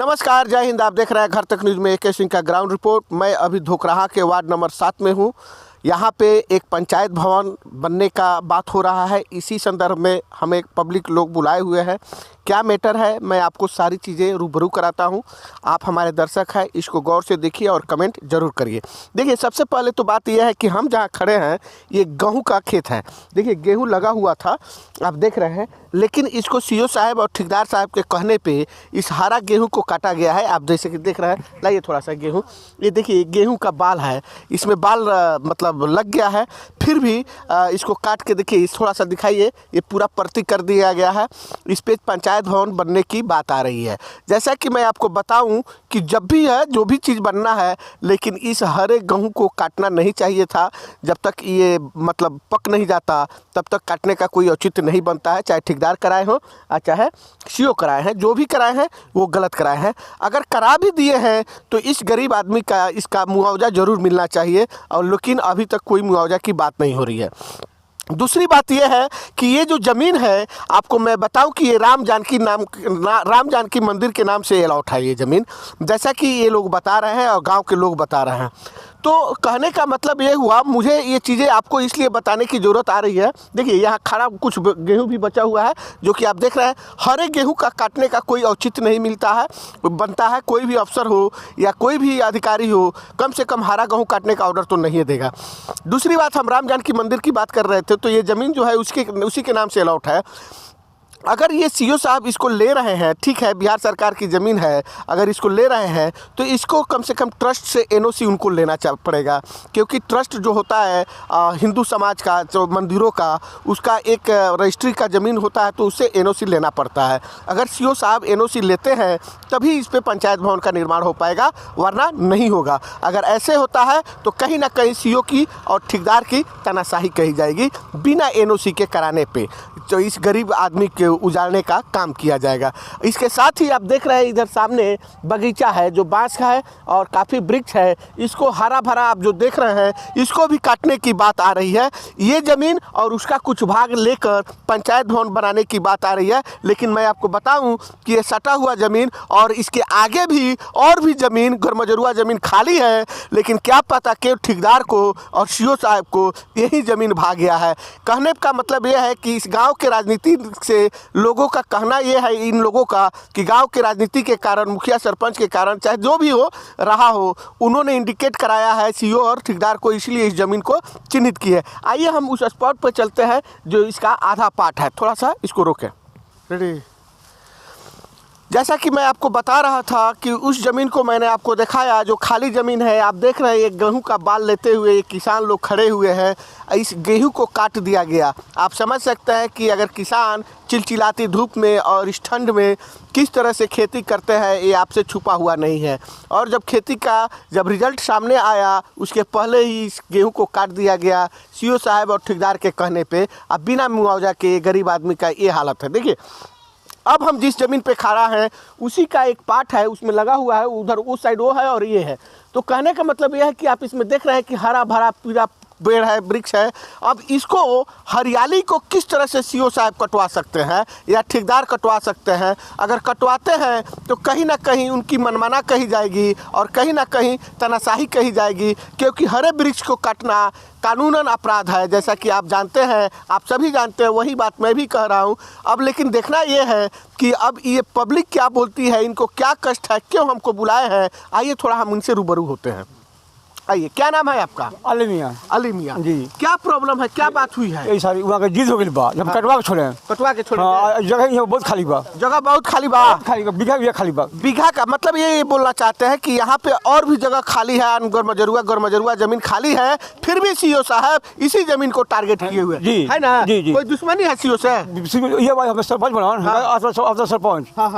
नमस्कार, जय हिंद। आप देख रहे हैं घर तक न्यूज़ में AK सिंह का ग्राउंड रिपोर्ट। मैं अभी धोखराहा के वार्ड नंबर 7 में हूँ। यहाँ पे एक पंचायत भवन बनने का बात हो रहा है। इसी संदर्भ में हमें पब्लिक लोग बुलाए हुए हैं। क्या मैटर है, मैं आपको सारी चीज़ें रूबरू कराता हूँ। आप हमारे दर्शक हैं, इसको गौर से देखिए और कमेंट ज़रूर करिए। देखिए, सबसे पहले तो बात यह है कि हम जहाँ खड़े हैं ये गेहूँ का खेत है। देखिए, गेहूँ लगा हुआ था, आप देख रहे हैं, लेकिन इसको CO साहब और ठेकेदार साहब के कहने पे इस हरा गेहूं को काटा गया है। आप जैसे कि देख रहे हैं, लाइए थोड़ा सा गेहूं, ये देखिए गेहूं का बाल है, इसमें बाल मतलब लग गया है। फिर भी इसको काट के देखिए, थोड़ा सा दिखाइए, ये पूरा प्रति कर दिया गया है। इस पे पंचायत भवन बनने की बात आ रही है। जैसा कि मैं आपको बताऊं कि जब भी है जो भी चीज़ बनना है, लेकिन इस हरे गेहूं को काटना नहीं चाहिए था। जब तक ये मतलब पक नहीं जाता तब तक काटने का कोई औचित्य नहीं बनता है, चाहे ठेकेदार कराए हों चाहे CO कराए हैं। जो भी कराए हैं वो गलत कराए हैं। अगर करा भी दिए हैं तो इस गरीब आदमी का इसका मुआवजा ज़रूर मिलना चाहिए, और लेकिन अभी तक कोई मुआवजा की बात नहीं हो रही है। दूसरी बात यह है कि ये जो ज़मीन है, आपको मैं बताऊं कि ये राम जानकी मंदिर के नाम से अलॉट है ये ज़मीन, जैसा कि ये लोग बता रहे हैं और गांव के लोग बता रहे हैं। तो कहने का मतलब ये हुआ, मुझे ये चीज़ें आपको इसलिए बताने की ज़रूरत आ रही है। देखिए, यहाँ खड़ा कुछ गेहूं भी बचा हुआ है, जो कि आप देख रहे हैं। हरे गेहूं का काटने का कोई औचित्य नहीं मिलता है, बनता है। कोई भी अफसर हो या कोई भी अधिकारी हो, कम से कम हरा गेहूं काटने का ऑर्डर तो नहीं देगा। दूसरी बात, हम राम जानकी मंदिर की बात कर रहे थे, तो ये ज़मीन जो है उसी के नाम से अलॉट है। अगर ये CO साहब इसको ले रहे हैं, ठीक है, बिहार सरकार की ज़मीन है, अगर इसको ले रहे हैं तो इसको कम से कम ट्रस्ट से NOC उनको लेना पड़ेगा, क्योंकि ट्रस्ट जो होता है हिंदू समाज का, जो मंदिरों का, उसका एक रजिस्ट्री का ज़मीन होता है, तो उससे NOC लेना पड़ता है। अगर CO साहब NOC लेते हैं तभी इस पर पंचायत भवन का निर्माण हो पाएगा, वरना नहीं होगा। अगर ऐसे होता है तो कहीं ना कहीं CO की और ठेकेदार की तानाशाही कही जाएगी बिना NOC के कराने पे, तो इस गरीब आदमी के उजाड़ने का काम किया जाएगा। इसके साथ ही आप देख रहे हैं इधर सामने बगीचा है जो बांस का है और काफ़ी वृक्ष है। इसको हरा भरा आप जो देख रहे हैं, इसको भी काटने की बात आ रही है। ये ज़मीन और उसका कुछ भाग लेकर पंचायत भवन बनाने की बात आ रही है। लेकिन मैं आपको बताऊं कि ये सटा हुआ ज़मीन और इसके आगे भी और भी ज़मीन, गरमजरुआ ज़मीन खाली है, लेकिन क्या पता कि ठेकेदार को और CO साहब को यही ज़मीन भाग गया है। कहने का मतलब यह है कि इस गाँव के राजनीति से लोगों का कहना यह है, इन लोगों का, कि गांव के राजनीति के कारण, मुखिया सरपंच के कारण, चाहे जो भी हो रहा हो, उन्होंने इंडिकेट कराया है CO और ठेकेदार को, इसलिए इस ज़मीन को चिन्हित की है। आइए हम उस स्पॉट पर चलते हैं जो इसका आधा पार्ट है। थोड़ा सा इसको रोकें। रेडी। जैसा कि मैं आपको बता रहा था कि उस ज़मीन को मैंने आपको दिखाया जो खाली ज़मीन है। आप देख रहे हैं, एक गेहूं का बाल लेते हुए ये किसान लोग खड़े हुए हैं। इस गेहूं को काट दिया गया। आप समझ सकते हैं कि अगर किसान चिलचिलाती धूप में और इस ठंड में किस तरह से खेती करते हैं, ये आपसे छुपा हुआ नहीं है। और जब खेती का रिजल्ट सामने आया, उसके पहले ही इस गेहूँ को काट दिया गया CO साहब और ठेकेदार के कहने पर। अब बिना मुआवजा के गरीब आदमी का ये हालत है। देखिए, अब हम जिस ज़मीन पे खड़ा हैं उसी का एक पार्ट है, उसमें लगा हुआ है, उधर उस साइड वो है और ये है। तो कहने का मतलब यह है कि आप इसमें देख रहे हैं कि हरा भरा पीला पेड़ है, वृक्ष है। अब इसको हरियाली को किस तरह से CO साहब कटवा सकते हैं या ठेकेदार कटवा सकते हैं? अगर कटवाते हैं तो कहीं ना कहीं उनकी मनमाना कही जाएगी और कहीं ना कहीं तानाशाही कही जाएगी, क्योंकि हरे वृक्ष को काटना कानूनन अपराध है, जैसा कि आप जानते हैं, आप सभी जानते हैं। वही बात मैं भी कह रहा हूँ। अब लेकिन देखना ये है कि अब ये पब्लिक क्या बोलती है, इनको क्या कष्ट है, क्यों हमको बुलाए हैं। आइए थोड़ा हम इनसे रूबरू होते हैं। आइए, क्या नाम है आपका? अली मियाँ। अली मियाँ जी। क्या प्रॉब्लम है, क्या बात हुई है? ये सारी वहाँ के जीत हो गई बा, जब कटवा के छोड़े। कटवा के छोड़े? हाँ, जगह यहाँ बहुत खाली बा। जगह बहुत खाली बा। खाली बा, बीघा खाली बा। बीघा का मतलब ये बोलना चाहते हैं कि यहाँ पे और भी जगह खाली है, गरमजरुआ ज़मीन खाली है, फिर भी CO साहब इसी ज़मीन को टारगेट किए हुए है ना? जी। कोई दुश्मनी है CO से? ये भाई हमें सरपंच बना,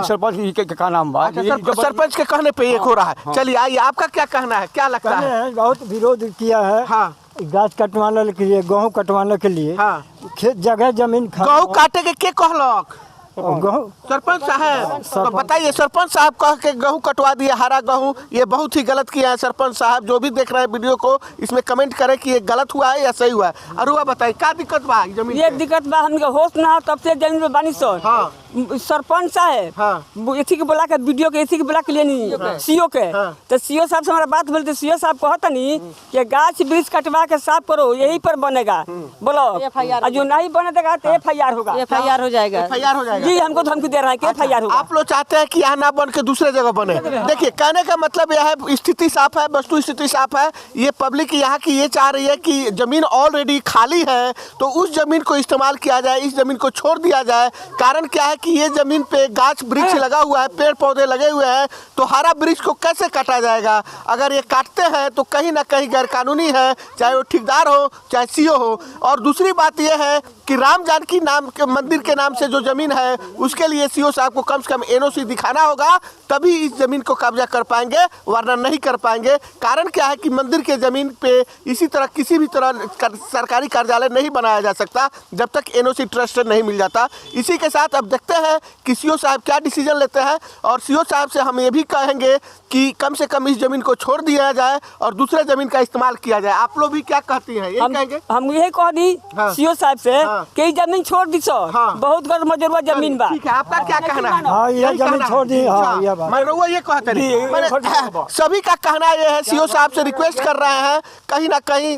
सरपंच का नाम बा। सरपंच के कहने पे एक हो रहा है। चलिए, आइए, आपका क्या कहना है, क्या लगता है? बहुत विरोध किया है। हाँ, गाछ कटवाने के लिए, गेहूँ कटवाने के लिए। हाँ, खेत जगह जमीन गेहूँ काटे के कहलक? गेहूँ सरपंच साहब तो बताइए, सरपंच साहब कह के गेहूँ कटवा दिया, हरा गेहूँ, ये बहुत ही गलत किया है। सरपंच साहब जो भी देख रहे हैं वीडियो को, इसमें कमेंट करें कि ये गलत हुआ है या सही हुआ है। अरुआ बताइए, क्या दिक्कत बा जमीन? ये दिक्कत बा, हमके होश ना तब से जमीन पे बानी सो। हाँ, सरपंच साहब हाँ। इसी के बोला के वीडियो के इसी के बोला के लिए नहीं सीओ के तो सीओ साहब से हमारा बात बोलते तो सीओ साहब कहता नहीं कि गाछ वृक्ष कटवा के साफ करो यही पर बनेगा बोलो और जो नहीं बने देगा तो FIR होगा FIR हो जाएगा FIR हो जाएगा जी हमको धमकी दे रहा है कि FIR होगा। आप लोग चाहते हैं कि यहाँ ना बन के दूसरे जगह बने। देखिए कहने का मतलब यह है स्थिति साफ है, वस्तु स्थिति साफ है। ये पब्लिक यहाँ की ये चाह रही है कि जमीन ऑलरेडी खाली है तो उस जमीन को इस्तेमाल किया जाए, इस जमीन को छोड़ दिया जाए। कारण क्या है कि ये जमीन पे गाछ वृक्ष लगा हुआ है, पेड़ पौधे लगे हुए हैं तो हरा वृक्ष को कैसे काटा जाएगा। अगर ये काटते हैं तो कहीं ना कहीं गैर कानूनी है, चाहे वो ठेकेदार हो चाहे सीओ हो। और दूसरी बात यह है कि राम जानकी नाम के मंदिर के नाम से जो जमीन है उसके लिए सीओ साहब को कम से कम NOC दिखाना होगा, तभी इस जमीन को कब्जा कर पाएंगे, वरना नहीं कर पाएंगे। कारण क्या है कि मंदिर के जमीन पे इसी तरह किसी भी तरह सरकारी कार्यालय नहीं बनाया जा सकता जब तक NOC ट्रस्ट नहीं मिल जाता। इसी के साथ अब देखते हैं कि सीओ साहब क्या डिसीजन लेते हैं और सीओ साहब से हम ये भी कहेंगे कि कम से कम इस जमीन को छोड़ दिया जाए और दूसरे जमीन का इस्तेमाल किया जाए। आप लोग भी क्या कहती हैं? यही कहेंगे हम यही कह दी सीओ साहब से कि जमीन छोड़ दी सो बहुत घर मजरूआ जमीन बा। ठीक है, आपका क्या कहना है? हाँ, ये यही जमीन कहना है? छोड़ दी, हाँ, अच्छा, ये बात। मैं रउआ ये कहते नहीं, ये मैंने छोड़ दी। सभी का कहना ये है, सीओ साहब से रिक्वेस्ट कर रहे हैं, कहीं ना कहीं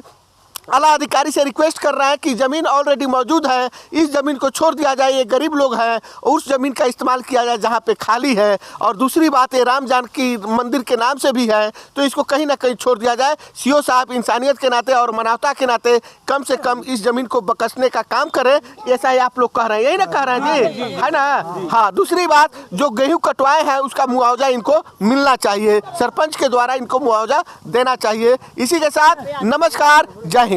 आला अधिकारी से रिक्वेस्ट कर रहे हैं कि ज़मीन ऑलरेडी मौजूद है, इस ज़मीन को छोड़ दिया जाए। ये गरीब लोग हैं, उस ज़मीन का इस्तेमाल किया जाए जहाँ पे खाली है। और दूसरी बात ये राम जानकी मंदिर के नाम से भी है तो इसको कहीं ना कहीं छोड़ दिया जाए। सीओ साहब इंसानियत के नाते और मानवता के नाते कम से कम इस ज़मीन को बकसने का काम करें, ऐसा ही आप लोग कह रहे हैं, यही ना कह रहे हैं जी, है ना? हाँ, दूसरी बात जो गेहूँ कटवाए हैं उसका मुआवजा इनको मिलना चाहिए, सरपंच के द्वारा इनको मुआवजा देना चाहिए। इसी के साथ नमस्कार, जय हिंद।